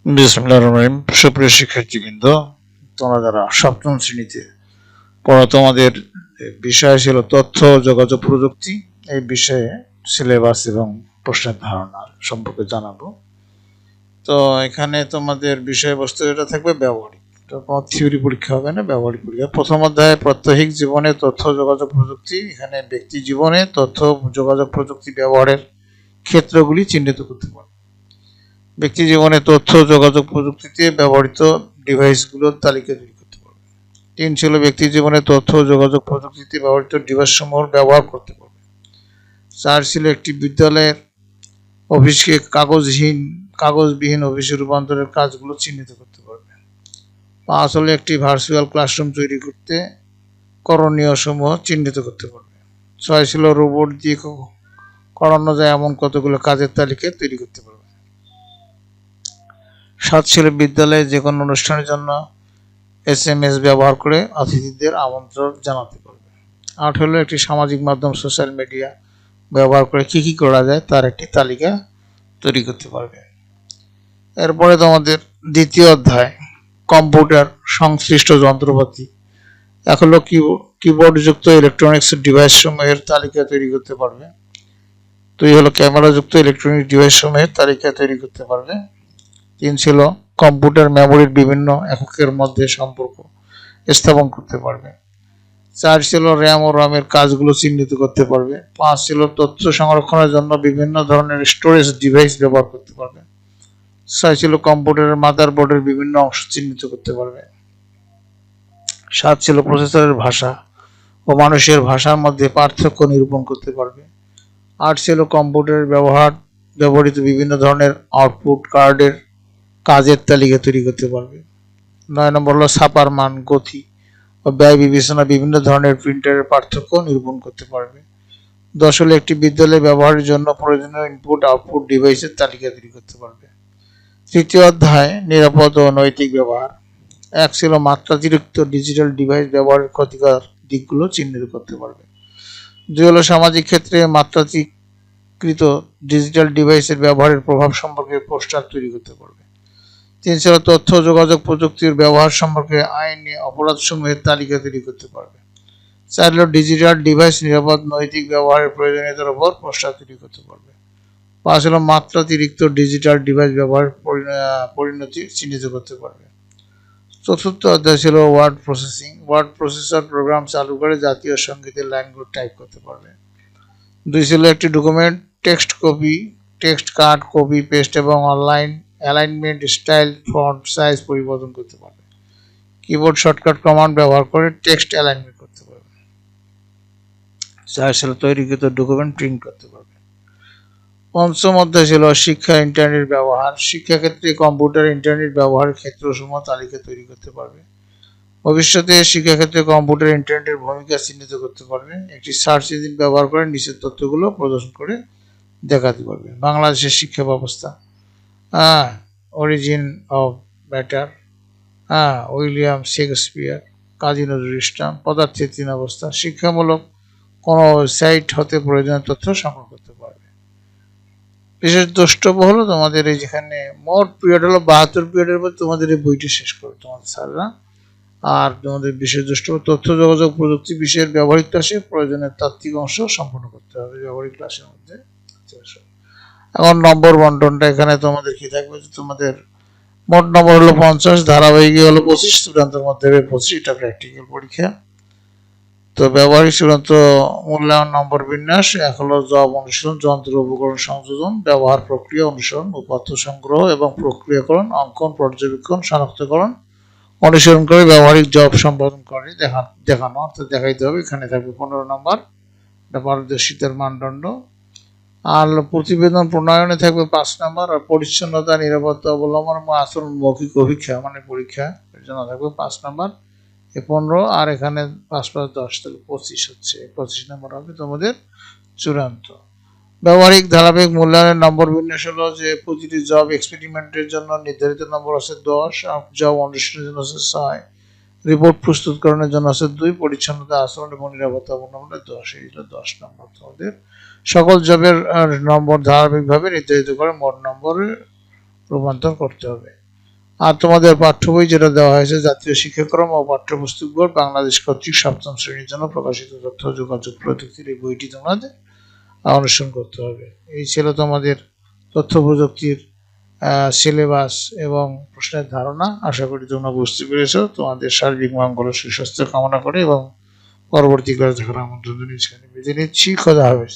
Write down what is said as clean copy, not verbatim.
বিসমিল্লাহির রহমানির রহিম। সুপ্রিয় শিক্ষার্থীবৃন্দ, তোমরা যারা সপ্তম শ্রেণীতে পড়ো, তোমাদের বিষয় ছিল তথ্য ও যোগাযোগ প্রযুক্তি। এই বিষয়ে সিলেবাস এবং প্রশ্নের ধারণা সম্পর্কে জানাবো। তো এখানে তোমাদের বিষয়বস্তু এটা থাকবে ব্যবহারিক, কোনো থিওরি পরীক্ষা হবে না, ব্যবহারিক পরীক্ষা। প্রথম অধ্যায়ে প্রাত্যহিক জীবনে তথ্য যোগাযোগ প্রযুক্তি। এখানে ব্যক্তি জীবনে তথ্য যোগাযোগ প্রযুক্তি ব্যবহারের ক্ষেত্রগুলি চিহ্নিত করতে পারে। ব্যক্তি জীবনে তথ্য যোগাযোগ প্রযুক্তিতে ব্যবহৃত ডিভাইসগুলোর তালিকা তৈরি করতে পারবে। 3 ছিল ব্যক্তি জীবনে তথ্য যোগাযোগ প্রযুক্তিতে ব্যবহৃত ডিভাইসসমূহ ব্যবহার করতে পারবে। 4 ছিল একটি বিদ্যালয়ের অফিসকে কাগজবিহীন অফিসে রূপান্তরের কাজগুলো চিহ্নিত করতে পারবে। 5 হলো একটি ভার্চুয়াল ক্লাসরুম তৈরি করতে করণীয় সমূহ চিহ্নিত করতে পারবে। 6 ছিল রোবট দিয়ে করানো যায় এমন কতগুলো কাজের তালিকা তৈরি করতে পারবে। 7 ছিল বিদ্যালয়ে যে কোনো অনুষ্ঠানের জন্য SMS ব্যবহার করে অতিথিদের আমন্ত্রণ জানাতে পারবে। 8 হলো একটি সামাজিক মাধ্যম সোশ্যাল মিডিয়া ব্যবহার করে কি করা যায় তার একটি তালিকা তৈরি করতে পারবে। এরপরে তোমাদের দ্বিতীয় অধ্যায় কম্পিউটার সংশ্লিষ্ট যন্ত্রপাতি। 1 হলো কিবোর্ডযুক্ত ইলেকট্রনিক্স ডিভাইস সমূহের তালিকা তৈরি করতে পারবে। 2 হলো ক্যামেরাযুক্ত ইলেকট্রনিক ডিভাইস সমূহের তালিকা তৈরি করতে পারবে। 3 ছিল কম্পিউটার মেমোরির বিভিন্ন এককের মধ্যে সম্পর্ক স্থাপন করতে পারবে। 4 ছিল র্যাম ও রমের কাজগুলো চিহ্নিত করতে পারবে। 5 ছিল তথ্য সংরক্ষণের জন্য বিভিন্ন ধরনের স্টোরেজ ডিভাইস ব্যবহার করতে পারবে। 6 ছিল কম্পিউটারের মাদারবোর্ডের বিভিন্ন অংশ চিহ্নিত করতে পারবে। 7 ছিল প্রসেসরের ভাষা ও মানুষের ভাষার মধ্যে পার্থক্য নিরূপণ করতে পারবে। 8 ছিল কম্পিউটারের ব্যবহৃত বিভিন্ন ধরনের আউটপুট কার্ডের কাজের তালিকা তৈরি করতে পারবে। 9 নম্বর হলো ছাপার মান, গতি ও ব্যয় বিবেচনা বিভিন্ন ধরনের প্রিন্টারের পার্থক্য নিরূপণ করতে পারবে। 10 হলো একটি বিদ্যালয়ে ব্যবহারের জন্য প্রয়োজনীয় ইনপুট আউটপুট ডিভাইসের তালিকা তৈরি করতে পারবে। তৃতীয় অধ্যায় নিরাপদ ও নৈতিক ব্যবহার। 1 ছিল মাত্রাতিরিক্ত ডিজিটাল ডিভাইস ব্যবহারের ক্ষতিকর দিকগুলো চিহ্নিত করতে পারবে। 2 হলো সামাজিক ক্ষেত্রে মাত্রাতিরিক্ত ডিজিটাল ডিভাইসের ব্যবহারের প্রভাব সম্পর্কে পোস্টার তৈরি করতে পারবে। 3 ছিল তথ্য যোগাযোগ প্রযুক্তির ব্যবহার সম্পর্কে আইনি অপরাধসমূহের তালিকা তৈরি করতে পারবে। 4 হলো ডিজিটাল ডিভাইস নিরাপদ নৈতিক ব্যবহারের প্রয়োজনীয়তার উপর পোস্টার তৈরি করতে পারবে। 5 হলো মাত্রাতিরিক্ত ডিজিটাল ডিভাইস ব্যবহারের পরিণতি চিহ্নিত করতে পারবে। চতুর্থ অধ্যায় ছিল word processing. Word processor program চালু করে জাতীয় সঙ্গীতের লাইনগুলো টাইপ করতে পারবে। 2 ছিল একটি ডকুমেন্ট টেক্সট কাট, কপি পেস্ট এবং online alignment, style, font size পরিবর্তন করতে পারবে। কিবোর্ড শর্টকাট কমান্ড ব্যবহার করে টেক্সট অ্যালাইনমেন্ট করতে পারবে। 4 ছিল তৈরিকৃত ডকুমেন্ট প্রিন্ট করতে পারবে। পঞ্চম অধ্যায় ছিল শিক্ষা ইন্টারনেট ব্যবহার। শিক্ষাক্ষেত্রে কম্পিউটার ইন্টারনেট ব্যবহারের ক্ষেত্রসমূহ তালিকা তৈরি করতে পারবে। ভবিষ্যতে শিক্ষাক্ষেত্রে কম্পিউটার ইন্টারনেটের ভূমিকা চিহ্নিত করতে পারবে। একটি সার্চ ইঞ্জিন ব্যবহার করে নিচের তথ্যগুলো প্রদর্শন করে দেখাতে পারবে। বাংলাদেশের শিক্ষা ব্যবস্থা, origin of matter, William Shakespeare, Kazi Nazrul Islam, পদার্থের 3 অবস্থা। শিক্ষামূলক কোনো ওয়েবসাইট হতে প্রয়োজনীয় তথ্য সংগ্রহ করতে পারবে। বিশেষ দ্রষ্টব্য হলো তোমাদের এই যেখানে মোট পিরিয়ড হলো 72 পিরিয়ডের পর তোমাদের এই বইটি শেষ করবে তোমাদের স্যাররা। আর তোমাদের বিশেষ দ্রষ্টব্য তথ্য যোগাযোগ প্রযুক্তি বিষয়ের ব্যবহারিক ক্লাসে প্রয়োজনীয় তাত্ত্বিক অংশ সম্পন্ন করতে হবে ব্যবহারিক ক্লাসের মধ্যে। এখন নম্বর বন্টনটা এখানে তোমাদের কি থাকবে, তোমাদের মোট নম্বর হলো 50, ধারাবাহিক হলো 25, চূড়ান্তের মধ্যে 25, এটা প্র্যাকটিক্যাল পরীক্ষা। তো ব্যবহারিক চূড়ান্ত মূল্যায়ন নম্বর বিন্যাস। 1 হলো জব অনুশীলন, যন্ত্র উপকরণ সংযোজন, ব্যবহার প্রক্রিয়া অনুসরণ, উপাত্ত সংগ্রহ এবং প্রক্রিয়াকরণ, অঙ্কন, পর্যবেক্ষণ, শনাক্তকরণ অনুসরণ করে ব্যবহারিক জব সম্পাদন করে দেখানো অর্থাৎ দেখাইতে হবে। এখানে থাকবে 15 নম্বর, এটা পারদর্শিতার মানদণ্ড। আর প্রতিবেদন প্রণয়নে থাকবে 5 নম্বর, আর পরিচ্ছন্নতা, নিরাপত্তা অবলম্বন এবং আচরণ মৌখিক অভিক্ষা মানে পরীক্ষা, এর জন্য থাকবে 5 নম্বর। 15 আর এখানে 5 + 10 তাহলে 25 হচ্ছে। 25 নম্বর হবে তোমাদের চূড়ান্ত। ব্যবহারিক ধারাবাহিক মূল্যায়নের নম্বর বিন্যাস হলো যে প্রতিটি জব এক্সপেরিমেন্টের জন্য নির্ধারিত নম্বর আছে 10, জব অনুশীলনের জন্য আছে 6, রিপোর্ট প্রস্তুতকরণের জন্য আছে 2, পরিচ্ছন্নতা, আচরণ এবং নিরাপত্তা অবলম্বনে 10, এই হলো 10 নম্বর। তোমাদের সকল জবের নম্বর ধারাবাহিকভাবে নির্ধারিত করে মোট নম্বরে রূপান্তর করতে হবে। আর তোমাদের পাঠ্য বই যেটা দেওয়া হয়েছে, জাতীয় শিক্ষাক্রম ও পাঠ্যপুস্তক বোর্ড বাংলাদেশ কর্তৃক সপ্তম শ্রেণীর জন্য প্রকাশিত তথ্য ও যোগাযোগ প্রযুক্তির এই বইটি তোমাদের অনুসরণ করতে হবে। এই ছিল তোমাদের তথ্য প্রযুক্তির সিলেবাস এবং প্রশ্নের ধারণা। আশা করি তোমরা বুঝতে পেরেছো। তোমাদের সার্বিক মঙ্গল ও সুস্বাস্থ্য কামনা করে এবং পরবর্তী ক্লাস দেখার আমন্ত্রণ জানিয়ে বিদায় নিচ্ছি। খোদা হাফেজ।